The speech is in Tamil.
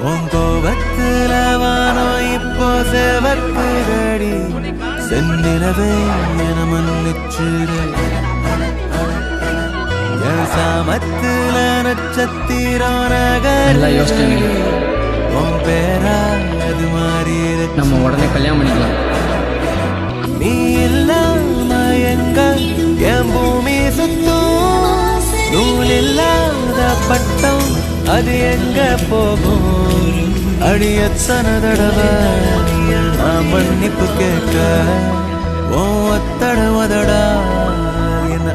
உன் கோபத்துல வானோ இப்போ செவக்குதடி செந்திலவே என மன்னிச்சுடு என் சாமத்துல நட்சத்திரம் நகர் உன் பேரா அது மாறி நம்ம உடனே கல்யாணம் பண்ணிக்கலாம். நீ இல்லாம எங்க என் பூமி சுத்தும் நூல் இல்லாத பட்டம் அது எங்க போகும் அடி எத்தனை தடவை நான் மன்னிப்பு கேட்க ஓ தடவதடா என்ன